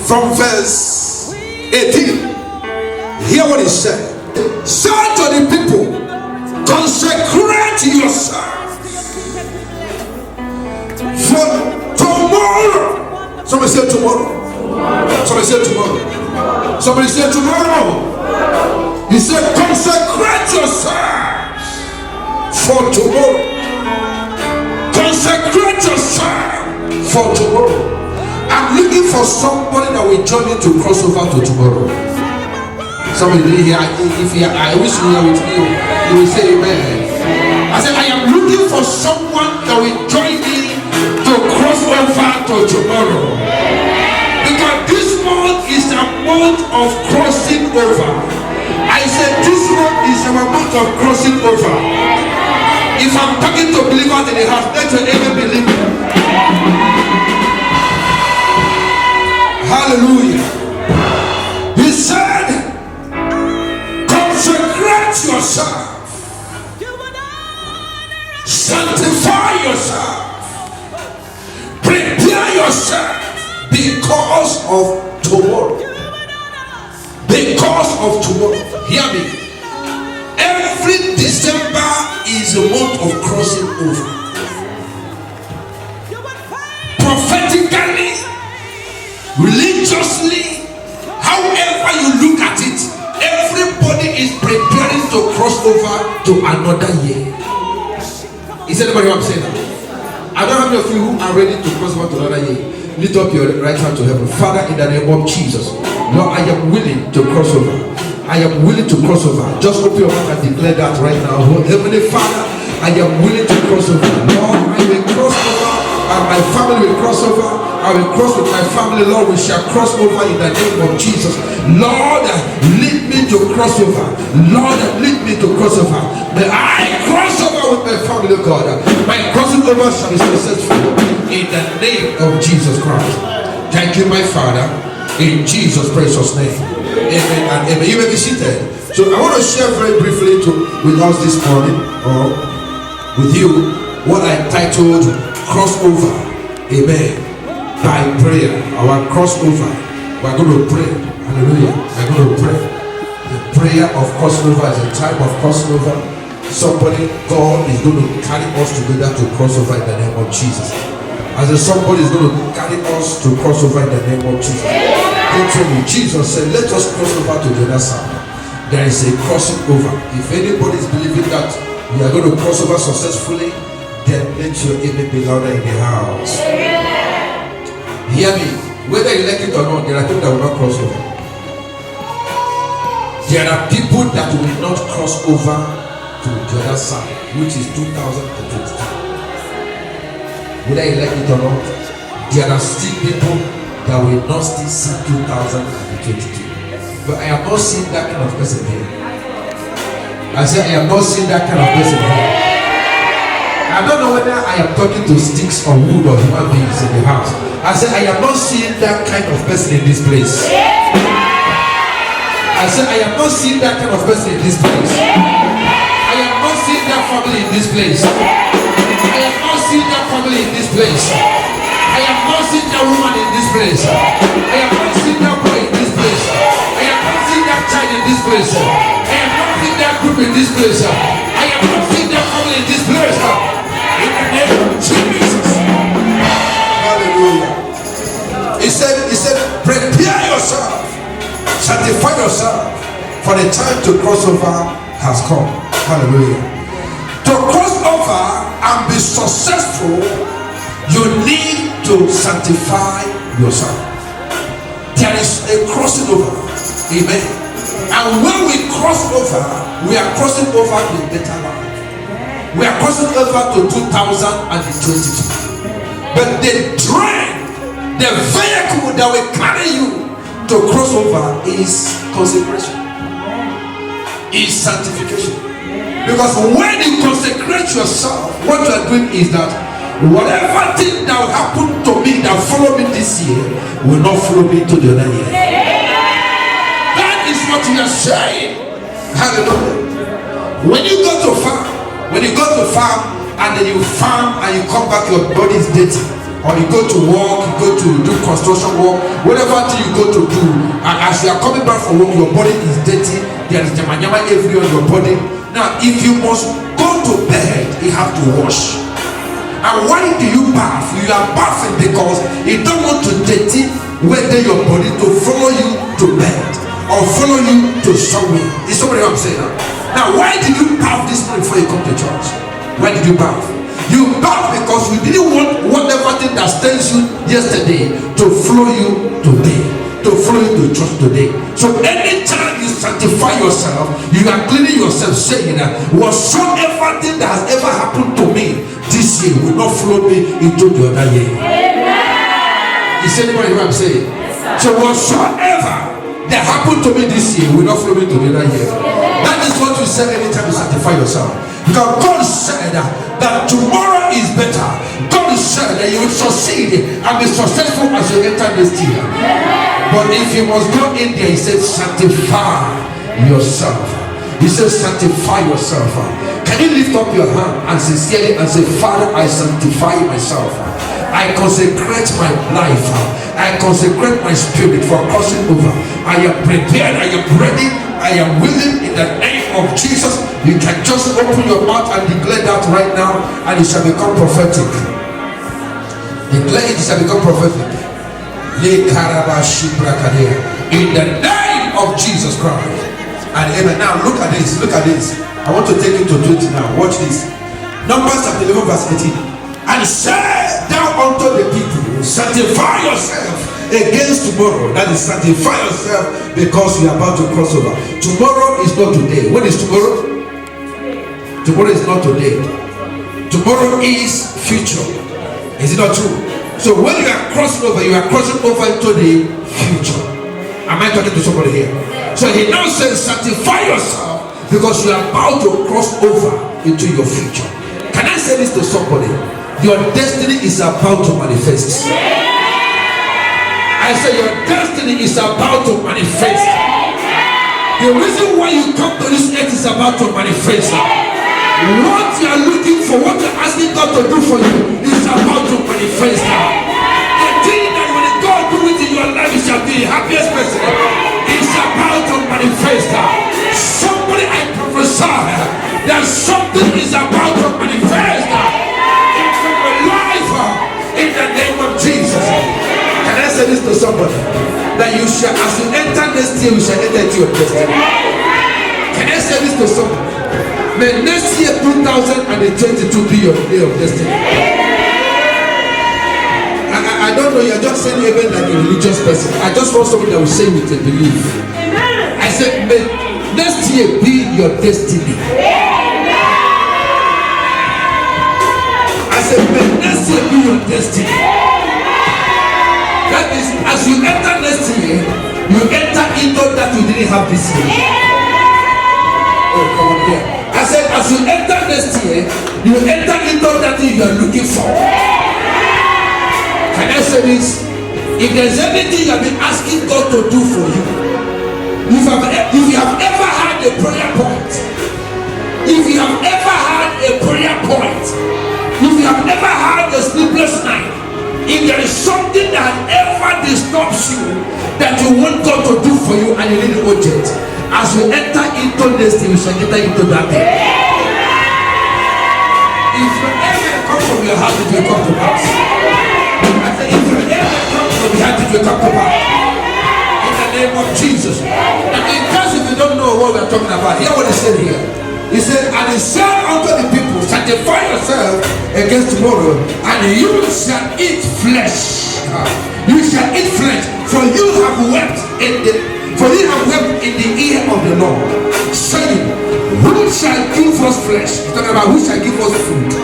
from verse 18. Hear what he said. Say to the people, consecrate yourselves for tomorrow. Somebody say tomorrow. Somebody say tomorrow. Somebody say tomorrow. He said, consecrate yourselves for tomorrow. Consecrate yourself for tomorrow. I'm looking for somebody that will join me to cross over to tomorrow. Somebody here, I wish you were with me, you will say amen. I said, I am looking for someone that will join me to cross over to tomorrow. Because this month is a month of crossing over. I said, this month is a month of crossing over. If I'm talking to believers in the house, let your amen believe me. Hallelujah. He said, consecrate yourself, sanctify yourself, prepare yourself because of tomorrow. Because of tomorrow. Hear me. Every December is a month of crossing over. Prophetically, religiously, however you look at it, everybody is preparing to cross over to another year. Is anybody what I'm saying now? I don't know how many of you who are ready to cross over to another year. Lift up your right hand to heaven. Father, in the name of Jesus, Lord, I am willing to cross over. I am willing to cross over. Just open your mouth and declare that right now. Heavenly Father, I am willing to cross over. Lord, I will cross over, and my family will cross over. I will cross with my family. Lord, we shall cross over in the name of Jesus. Lord, lead me to cross over. Lord, lead me to cross over. May I cross over with my family, God. My crossing over shall be successful in the name of Jesus Christ. Thank you, my Father, in Jesus' precious name. Amen and amen. You may be seated. So I want to share very briefly with us this morning, or with you, what I titled crossover. Amen. By prayer, our crossover. We are going to pray. Hallelujah. We are going to pray. The prayer of crossover is a type of crossover. Somebody, God is going to carry us together to crossover in the name of Jesus. As if somebody is going to carry us to crossover in the name of Jesus. Don't tell me. Jesus said, let us cross over to the other side. There is a crossing over. If anybody is believing that we are going to cross over successfully, then let your amen be louder in the house. Hear me. Whether you like it or not, there are people that will not cross over. There are people that will not cross over to the other side, which is 2022. Whether you like it or not, there are still people that will not still see 2022. But I am not seeing that kind of person here. I said I am not seeing that kind of person here. I don't know whether I am talking to sticks or wood or human beings in the house. I said I am not seeing that kind of person in this place. I said I am not seeing that kind of person in this place. I am not seeing that family in this place. I am not seeing that family in this place. I am not seeing that woman in this place. I am not seeing that boy in this place. I am not seeing that child in this place. I am not seeing that group in this place. I am not seeing that family in this place. In the name of Jesus. Hallelujah. He said, prepare yourself, sanctify yourself, for the time to cross over has come. Hallelujah. To cross over and be successful, you need to sanctify yourself. There is a crossing over. Amen. And when we cross over, we are crossing over to a better life. We are crossing over to 2022. But the train, the vehicle that will carry you to cross over is consecration, is sanctification. Because when you consecrate yourself, what you are doing is that whatever thing that will happen to me that follow me this year will not follow me to the other year. That is what we are saying. Hallelujah. When you go to farm, and then you farm and you come back, your body is dirty, or you go to work, you go to do construction work, whatever thing you go to do, and as you are coming back from work, your body is dirty, there is nyama everywhere on your body. Now, if you must go to bed, you have to wash. And why do you bath? You are bathing because you don't want to dirty whether your body to follow you to bed or follow you to somewhere. Is somebody what I'm saying now? Now, why did you bath this morning before you come to church? Why did you bath? You bath because you didn't want whatever thing that stains you yesterday to follow you today, to follow you to church today. So anytime you sanctify yourself, you are cleaning yourself, saying that whatsoever thing that has ever happened to me this year will not follow me into the other year. Amen. Is anybody what I'm saying? Yes, so whatsoever that happened to me this year will not follow me to the other year. Amen. That is what you say anytime you sanctify yourself. Because God said that tomorrow is better. God said that you will succeed and be successful as you enter this year. But if you must go in there, he said, sanctify yourself. He says, sanctify yourself. Can you lift up your hand and sincerely and say, Father, I sanctify myself. I consecrate my life. I consecrate my spirit for crossing over. I am prepared. I am ready. I am willing in the name of Jesus. You can just open your mouth and declare that right now, and it shall become prophetic. Declare it shall become prophetic. In the name of Jesus Christ. And amen. Now look at this. Look at this. I want to take you to 20 now. Watch this. Numbers chapter 11 verse 18. And say thou unto the people, sanctify yourself against tomorrow. That is, sanctify yourself because you are about to cross over. Tomorrow is not today. What is tomorrow? Tomorrow is not today. Tomorrow is future. Is it not true? So when you are crossing over, you are crossing over into the future. Am I talking to somebody here? So he now says, sanctify yourself because you are about to cross over into your future. Can I say this to somebody? Your destiny is about to manifest. I say your destiny is about to manifest. The reason why you come to this earth is about to manifest. What you are looking for, what you are asking God to do for you is about to manifest. The thing that when God do it in your life, you shall be the happiest person. It's about to manifest. Somebody, I prophesy that something is about to manifest into your life in the name of Jesus. Can I say this to somebody? That you shall, as you enter next year, you shall enter into your destiny. Can I say this to somebody? May next year 2022 be your day of destiny. I don't know, you're just saying amen like a religious person. I just want somebody that will say with a belief. I said, may next year be your destiny. I said, may next year be your destiny. That is, as you enter next year, you enter into that you didn't have this year. Oh, come on here. I said, as you enter next year, you enter into that thing you are looking for. Can I say this? If there's anything you have been asking God to do for you, if you have ever had a prayer point, if you have ever had a prayer point, if you have ever had a sleepless night, if there is something that ever disturbs you that you want God to do for you and you need urgent, as you enter into this thing, you shall enter into that thing. If you ever come from your heart, it will come to pass. I say, if you ever come from your heart, it will come to pass. In the name of Jesus. And in case if you don't know what we are talking about, hear what he said here. He said, and he said unto the people, sanctify yourself against tomorrow, and you shall eat flesh. You shall eat flesh, for you have wept in the ear of the Lord, saying, who shall give us flesh? He's talking about who shall give us food.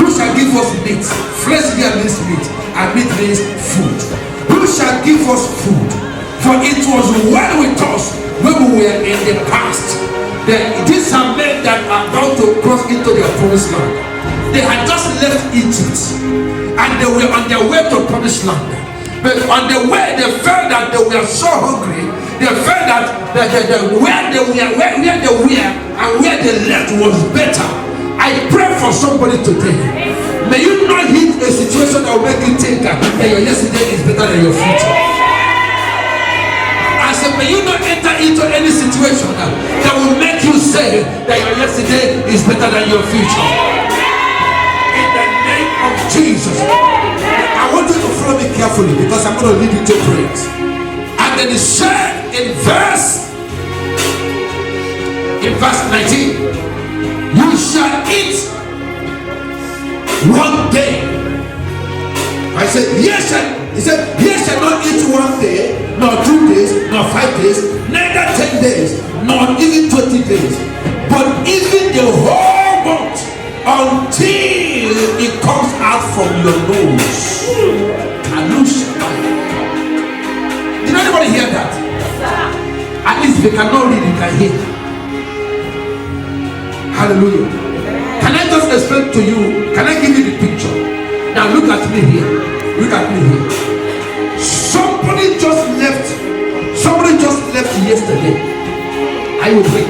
Who shall give us meat? Flesh here means meat, and meat means food. Who shall give us food? For it was well with us when we were in the past. These are men that are about to cross into their promised land. They had just left Egypt and they were on their way to promised land. But on the way they felt that they were so hungry. They felt that where they were and where they left was better. I pray for somebody today. May you not hit a situation that will make you think that your yesterday is better than your future. I said, may you not enter into any situation that will make you say that your yesterday is better than your future. In the name of Jesus. I want you to follow me carefully because I'm going to lead you to praise. And then he said in verse 19, you shall eat one day. I said, yes, he said, ye shall not eat 1 day, nor 2 days, nor 5 days, neither 10 days, nor even 20 days, but even the whole month until it comes out from your nose. Did anybody hear that? At least if you cannot read, you can hear. Hallelujah. Can I just explain to you? Can I give you the picture? Now look at me here. Look at me here. Somebody just left yesterday. Are you with?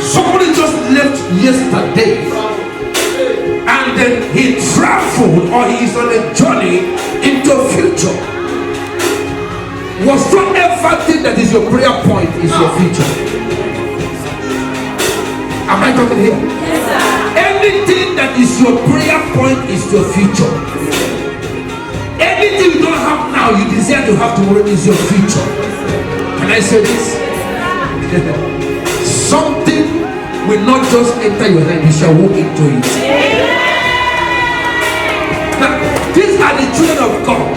Somebody just left yesterday. And then he traveled or he is on a journey into future. Whatsoever thing that is your prayer point is your future. Am I talking here? Yes, sir. Anything that is your prayer point is your future. Anything you don't have now, you desire to have tomorrow is your future. Can I say this? Something will not just enter your hand, you shall walk into it. Now, these are the children of God.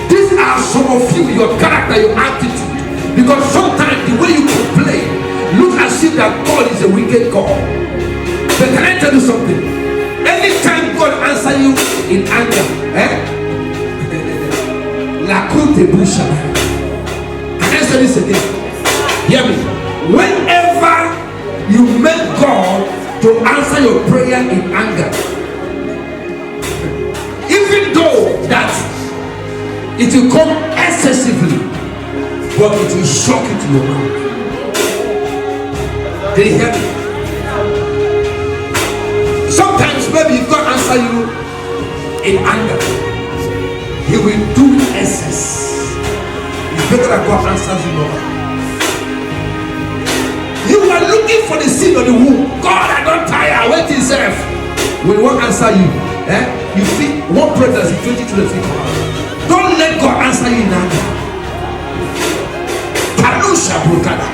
These are some of you, your character, your attitude. Because sometimes the way you complain, look as if that God is a wicked God. But can I tell you something? Anytime God answers you in anger, can I say this again? Hear me. Whenever you make God to answer your prayer in anger, even though that it will come excessively, but it will shock you to your mouth. Did you hear me? Sometimes maybe if God answer you in anger, he will do it excess. It's better that God answers you more. You are looking for the seed of the womb. God, I don't tire. Wait yourself. When he won't answer you, you feel one pregnancy 22 to 3. Don't let God answer you in anger. Kalusha Brukada.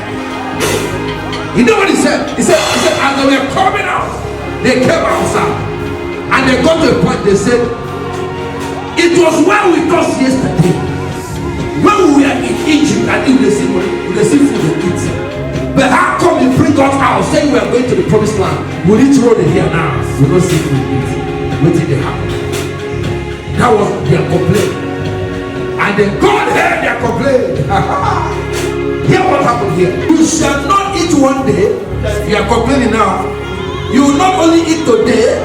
You know what he said? He said, as they were coming out, they came outside. And they got to a point, they said, it was well with us yesterday. When we were in Egypt and in the seafood we eat. But how come you bring us out saying we are going to the promised land? We need to roll it here now. We don't see food eat. What did they happen? That was their complaint. And then God heard their complaint. Hear what happened here. You shall not eat 1 day. You are complaining now. You will not only eat today.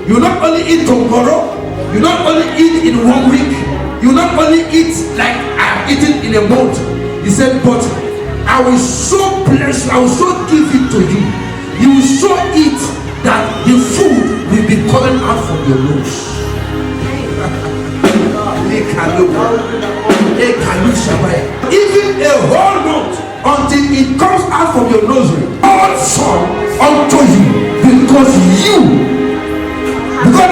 You will not only eat tomorrow. You will not only eat in 1 week. You will not only eat like I'm eating in a month. He said, but I will so bless you. I will so give it to you. You will so eat that the food will be coming out from your nose. Even a whole month until it comes out from your nose, all son unto you, because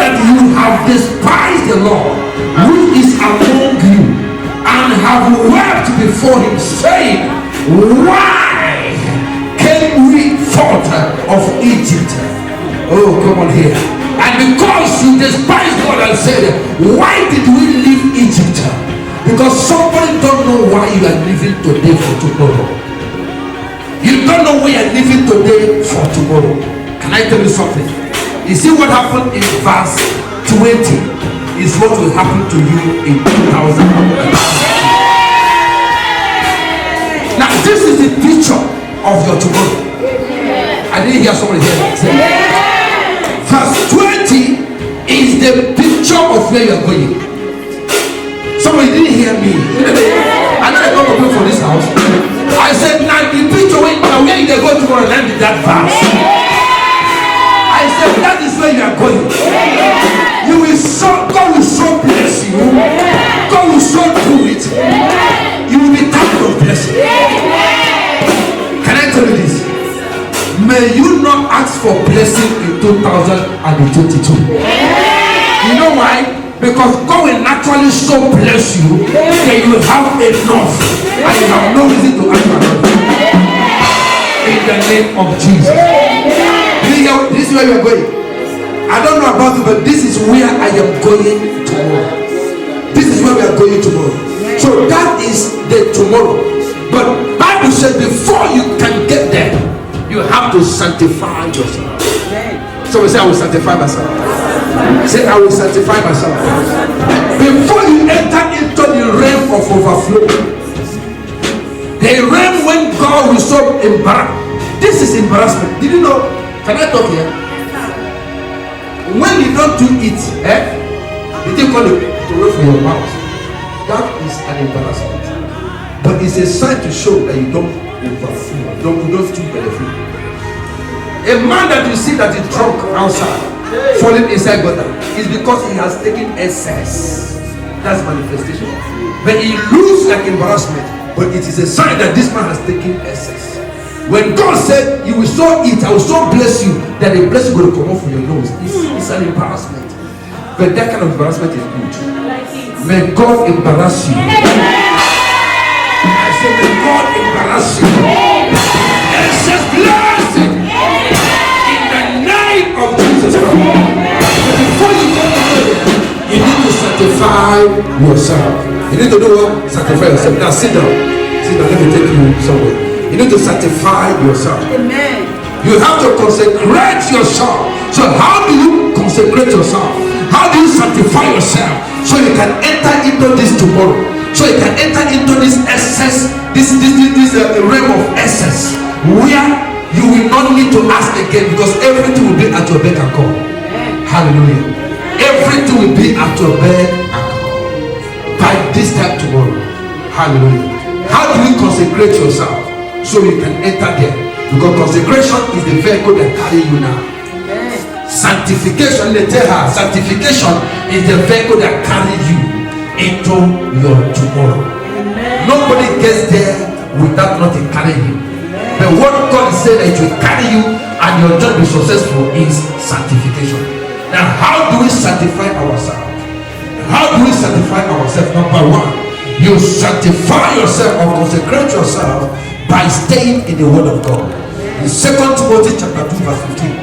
that you have despised the Lord who is among you, and have wept before him, saying, why came we forth of Egypt? Oh, come on here. And because you despise God and said, why did we leave Egypt? Because somebody don't know why you are living today for tomorrow. You don't know why you are living today for tomorrow. Can I tell you something? You see what happened in verse 20 is what will happen to you in 2000. Now this is the picture of your tomorrow. I didn't hear somebody here. Verse 20 is the picture of where you are going. Somebody didn't hear me. I know I don't go for this house. I said, now the picture where you go tomorrow, land in that verse. I said, that is where you are going. may you not ask for blessing in 2022. You know why? Because God will naturally so bless you that you have enough and you have no reason to ask for another. In the name of Jesus. This is where you are going. I don't know about you, but this is where I am going tomorrow. This is where we are going tomorrow. So that is the tomorrow. But Bible says before you can get there, you have to sanctify yourself. So we say, I will sanctify myself. Say, I will sanctify myself. Before you enter into the realm of overflow, the realm when God will so embarrass. This is embarrassment. Did you know? Can I talk here? When you don't do it, you take all the away from your mouth. That is an embarrassment. But it's a sign to show that you don't overflow. You don't do benefit. A man that you see that is drunk outside, falling inside gutter, is because he has taken excess. That's manifestation. But he looks like embarrassment, but it is a sign that this man has taken excess. When God said, "You will so eat, I will so bless you," that the blessing will come off from your nose. It's an embarrassment. But that kind of embarrassment is good. May God embarrass you. I said, may God embarrass you. Excess blessing. Of Jesus Christ. But before you go there, you need to sanctify yourself. You need to do what? Sanctify yourself. Now sit down. Sit down. Let me take you somewhere. You need to sanctify yourself. Amen. You have to consecrate yourself. So how do you consecrate yourself? How do you sanctify yourself? So you can enter into this tomorrow. So you can enter into this excess, this realm of excess, where you will not need to ask again, because everything will be at your beck and call. Hallelujah. Everything will be at your beck and call by this time tomorrow. Hallelujah. How do you consecrate yourself so you can enter there? Because consecration is the vehicle that carry you now. Sanctification, they tell her, sanctification is the vehicle that carry you into your tomorrow. Nobody gets there without nothing carrying you. But what God is saying that it will carry you and your job be successful is sanctification. Now, how do we sanctify ourselves? How do we sanctify ourselves? Number one, you sanctify yourself or consecrate yourself by staying in the Word of God. In 2 Timothy chapter 2 verse 15,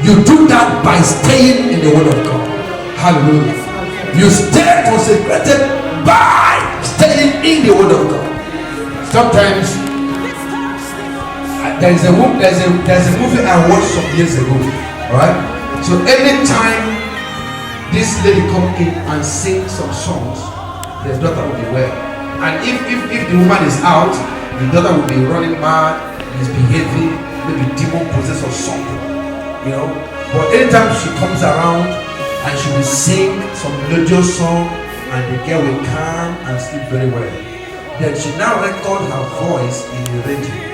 you do that by staying in the Word of God. Hallelujah. You stay consecrated by staying in the Word of God. Sometimes there's a movie I watched some years ago, right? So anytime this lady come in and sing some songs, the daughter will be well. And if the woman is out, the daughter will be running mad, misbehaving, maybe demon possessed or something, you know. But anytime she comes around and she will sing some melodious song, and the girl will calm and sleep very well. Then she now record her voice in the radio.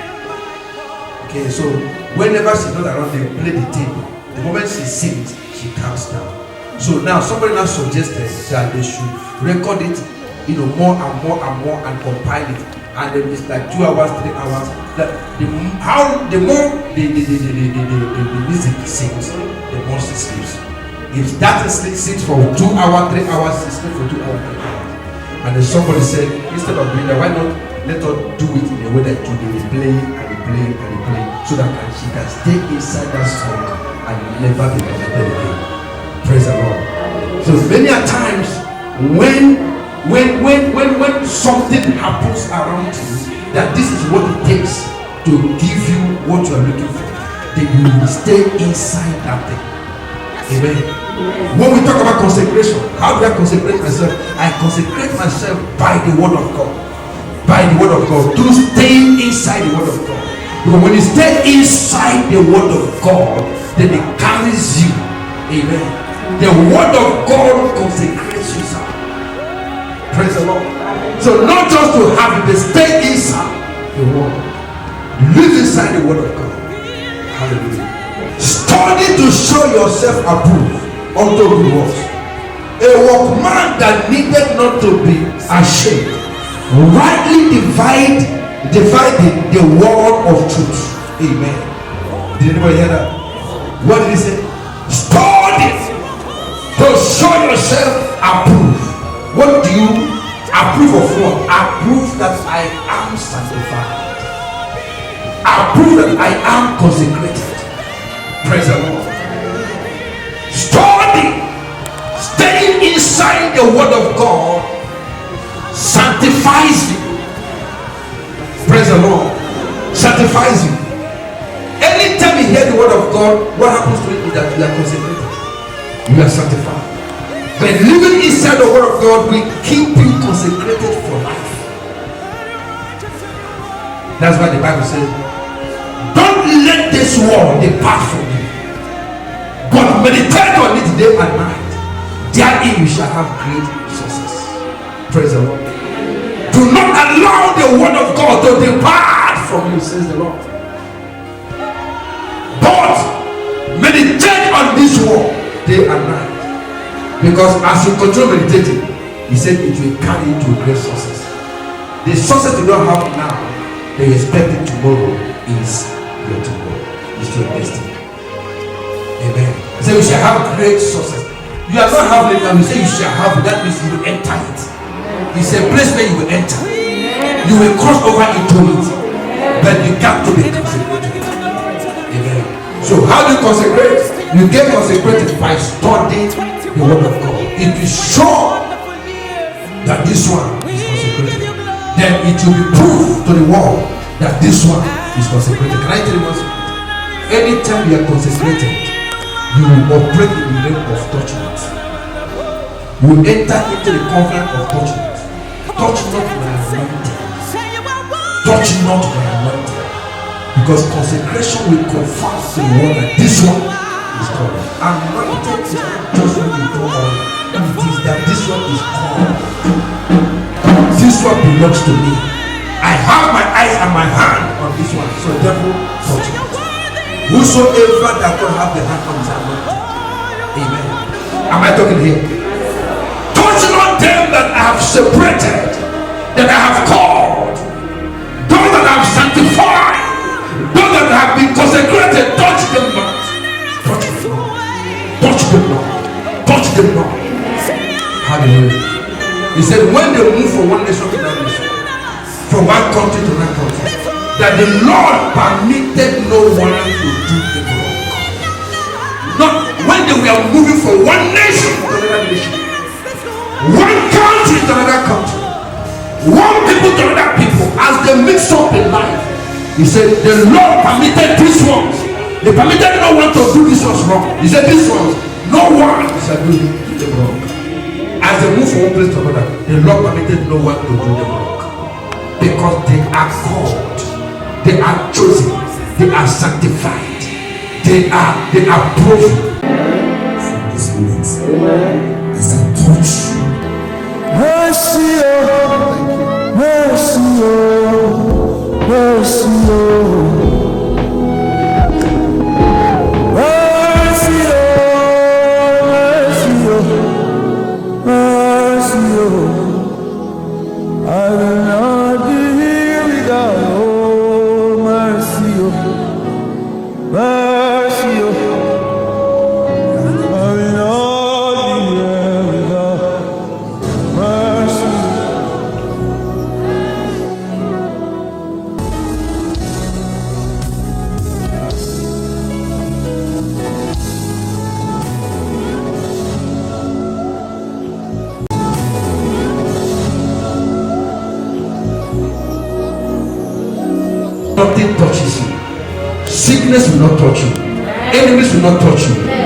Okay, so whenever she's not around, they play the tape. The moment she sings, she calms down. So now somebody now suggested that they should record it, you know, more and more and compile it. And then it's like 2 hours, 3 hours. The more the music sings, the more she sleeps. If that sings for 2 hours, 3 hours, she sleeps for 2 hours, 3 hours. And then somebody said, instead of doing that, why not let her do it in a way that you will play and play and play, so that she can stay inside that song and never be connected again. Praise the Lord. So many a times when something happens around you, that this is what it takes to give you what you are looking for, then you will stay inside that thing. Amen. When we talk about consecration, how do I consecrate myself? I consecrate myself by the Word of God. By the Word of God. To stay inside the Word of God. Because when you stay inside the Word of God, then it carries you. Amen. The Word of God consecrates you, sir. Praise the Lord. So not just to have it, but stay inside the Word. Live inside the Word of God. Hallelujah. Study to show yourself approved unto good works. A workman that needed not to be ashamed, rightly dividing the word of truth. Amen. Did anybody hear that? What did he say? Study to show yourself approved. What do you approve of? What? Approve that I am sanctified. Approve that I am consecrated. Praise the Lord. Study. Staying inside the word of God sanctifies you. Praise the Lord. Sanctifies you. Anytime you hear the word of God, what happens to it is that you are consecrated. You are sanctified. But living inside the word of God will keep you consecrated for life. That's why the Bible says, don't let this word depart from you, but meditate on it day and night. Therein you shall have great success. Praise the Lord. Do not allow the word of God to depart from you, says the Lord. But meditate on this word day and night. Because as you continue meditating, he said it will carry you to great success. The success you don't have now, that you expect it tomorrow, is your tomorrow. It's your destiny. Amen. He said you shall have great success. You are not having it now. You say you shall have it. That means you will enter it. It's a place where you will enter. You will cross over into it. But you got to be consecrated. Amen. So how do you consecrate? You get consecrated by studying the word of God. It will show that this one is consecrated. Then it will be proof to the world that this one is consecrated. Can I tell you one secret? Anytime you are consecrated, you will operate in the realm of touching it. You will enter into the covenant of touching it. Touch not my anointing. Touch not my anointing. Because consecration will confirm to the world that this one is called. Anointed is not just when you go on. It is that this one is called. This one belongs to me. I have my eyes and my hand on this one. So therefore, touch it. Whosoever that will have the hand on his anointing. Amen. Am I talking here? Touch not them that I have separated, that I have called, those that I have sanctified, those that have been consecrated. Touch them not. Touch them not. Touch them not. Touch them not. Hallelujah. He said when they move from one nation to another nation, from one country to another country, that the Lord permitted no one to do the wrong. Not when they were moving from one nation to another nation, one country to another country, one people to another people, as they mix up in life. He said the Lord permitted these ones. They permitted no one to do this ones wrong. He said these ones, no one shall do them wrong. As they move from one place to another, the Lord permitted no one to do them wrong. Because they are called, they are chosen, they are sanctified, they are proven. From this moment, as I touch you, mercy, oh, mercy, oh, mercy, oh. Nothing touches you. Sickness will not touch you. Enemies will not touch you.